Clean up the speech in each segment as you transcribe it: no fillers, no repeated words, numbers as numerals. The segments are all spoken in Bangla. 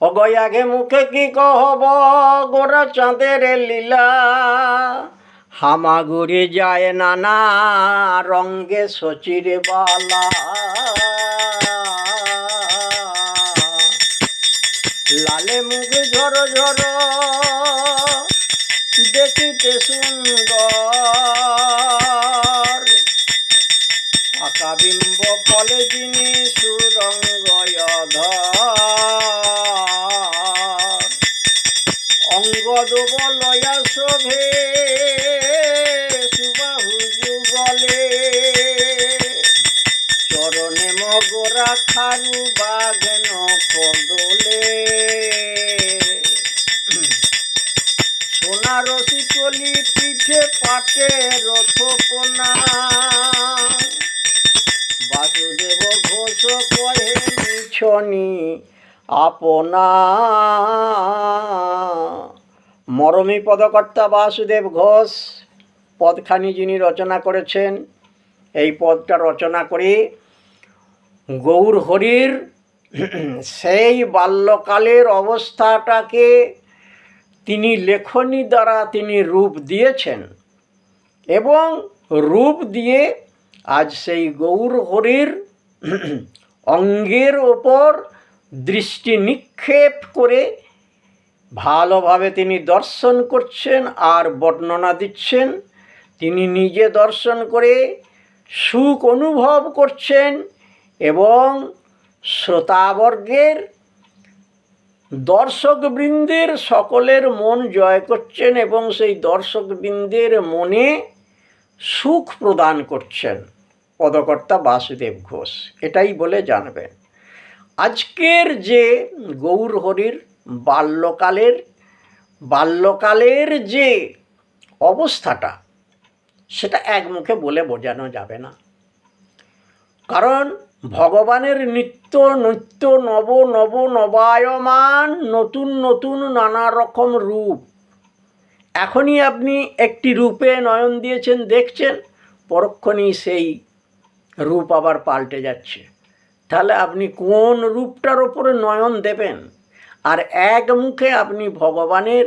অগয়াগে মুখে কি কহব গোরা চাঁদের লীলা, হামাগুড়ি যায় নানা রঙ্গে সচির বালা। লালে মুখ ঝরো ঝরো দেখিতে সুন্দর, আকা বিম্ব ফলে যিনি সুরঙ্গয়ধর। অঙ্গদ বলয়া শোভে সুবাহু যুগলে, চরণে মগরা খারু বাঘেন কদলে। সোনারসি কলি পিঠে পাটে রথপনা, বাসুদেব ঘোষ কহে মিছনি আপনা। মরমী পদকর্তা বাসুদেব ঘোষ পদখানি যিনি রচনা করেছেন, এই পদটা রচনা করে গৌর হরির সেই বাল্যকালের অবস্থাটাকে তিনি লেখনী দ্বারা তিনি রূপ দিয়েছেন, এবং রূপ দিয়ে আজ সেই গৌর হরির অঙ্গের ওপর দৃষ্টি নিক্ষেপ করে ভালোভাবে তিনি দর্শন করছেন আর বর্ণনা দিচ্ছেন। তিনি নিজে দর্শন করে সুখ অনুভব করছেন এবং শ্রোতাবর্গের দর্শকবৃন্দের সকলের মন জয় করছেন এবং সেই দর্শকবৃন্দের মনে সুখ প্রদান করছেন পদকর্তা বাসুদেব ঘোষ, এটাই বলে জানবেন। আজকের যে গৌর হরির বাল্যকালের যে অবস্থাটা, সেটা এক মুখে বলে বোঝানো যাবে না। কারণ ভগবানের নিত্য নিত্য নব নব নবায়মান নতুন নতুন নানা রকম রূপ। এখনই আপনি একটি রূপে নয়ন দিয়েছেন, দেখছেন, পরক্ষণেই সেই রূপ আবার পাল্টে যাচ্ছে। তাহলে আপনি কোন রূপটার ওপরে নয়ন দেবেন? আর এক মুখে আপনি ভগবানের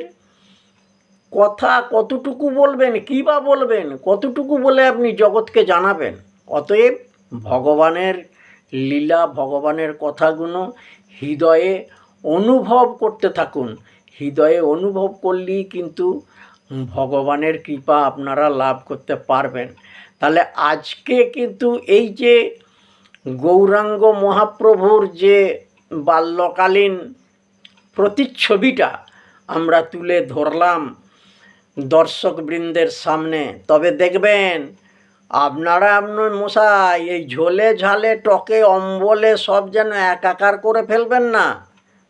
কথা কতটুকু বলবেন, কী বা বলবেন, কতটুকু বলে আপনি জগৎকে জানাবেন? অতএব ভগবানের লীলা, ভগবানের কথাগুলো হৃদয়ে অনুভব করতে থাকুন। হৃদয়ে অনুভব করলেই কিন্তু ভগবানের কৃপা আপনারা লাভ করতে পারবেন। তাহলে আজকে কিন্তু এই যে গৌরাঙ্গ মহাপ্রভুর যে বাল্যকালীন প্রতিচ্ছবিটা আমরা তুলে ধরলাম দর্শকবৃন্দের সামনে, তবে দেখবেন আপনারা আপনার মশাই এই ঝোলে ঝালে টকে অম্বলে সব যেন একাকার করে ফেলবেন না,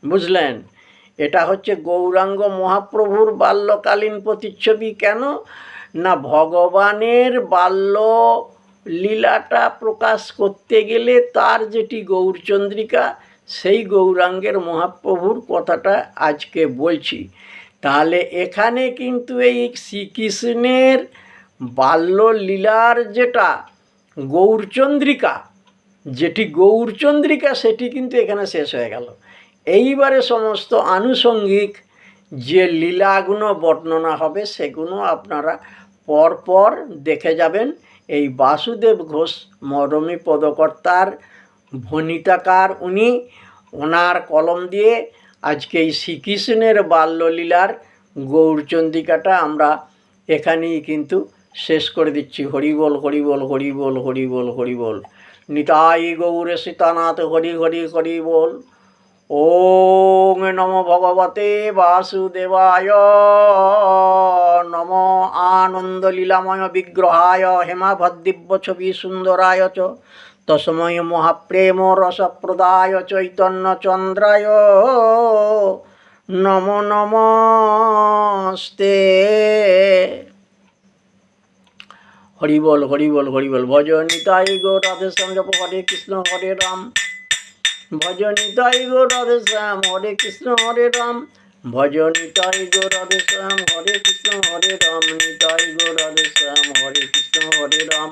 বুঝলেন? এটা হচ্ছে গৌরাঙ্গ মহাপ্রভুর বাল্যকালীন প্রতিচ্ছবি। কেন না, ভগবানের বাল্য লীলাটা প্রকাশ করতে গেলে তার যেটি গৌরচন্দ্রিকা, সেই গৌরাঙ্গের মহাপ্রভুর কথাটা আজকে বলছি। তাহলে এখানে কিন্তু এই শ্রীকৃষ্ণের বাল্যলীলার যেটা গৌরচন্দ্রিকা, সেটি কিন্তু এখানে শেষ হয়ে গেল। এইবারে সমস্ত আনুষঙ্গিক যে লীলাগুলো বর্ণনা হবে সেগুলো আপনারা পরপর দেখে যাবেন। এই বাসুদেব ঘোষ মরমী পদকর্তার ভণিতাকার উনি, ওনার কলম দিয়ে আজকে এই শ্রীকৃষ্ণের বাল্যলীলার গৌরচন্দ্রিকাটা আমরা এখানেই কিন্তু শেষ করে দিচ্ছি। হরিবোল হরিবোল হরিবোল হরিবোল হরিবোল। নিতাই গৌরে সীতানাথ হরি হরি হরি বল। ওম নমো ভগবতে বাসুদেবায়, নমো আনন্দ লীলাময় বিগ্রহায় হেমাভদ্দিব্য ছবি সুন্দরায় চ তস্মৈ মহাপ্রেম রসপ্রদায় চৈতন্য চন্দ্রায় নমো নমস্তে। হরিবল হরিবল হরিবল। ভজ নিতাই গৌর রাধেশ্যাম, জপ হরে কৃষ্ণ হরে রাম। ভজ নিতাই গৌর রাধেশ্যাম, হরে কৃষ্ণ হরে রাম। ভজ নিতাই গৌর রাধেশ্যাম, হরে কৃষ্ণ হরে রাম। নিতাই গৌর রাধেশ্যাম, হরে কৃষ্ণ হরে রাম।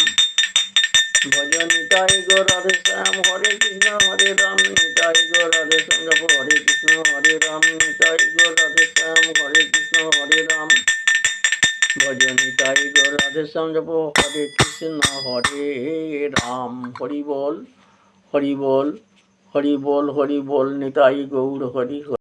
ভজ নিতাই গৌর রাধেশ্যাম, হরে কৃষ্ণ হরে রাম। নিতাই গৌর রাধেশ্যাম, জপ হরে কৃষ্ণ হরে রাম। নিতাই গৌর রাধেশ্যাম, হরে কৃষ্ণ হরে রাম, ভজ নিতাই গৌর রাধেশ্যাম, জপ হরে কৃষ্ণ হরে রাম। হরি বল, হরি বল, হরি বল, হরি বল, নিতাই গৌর হরি হরি।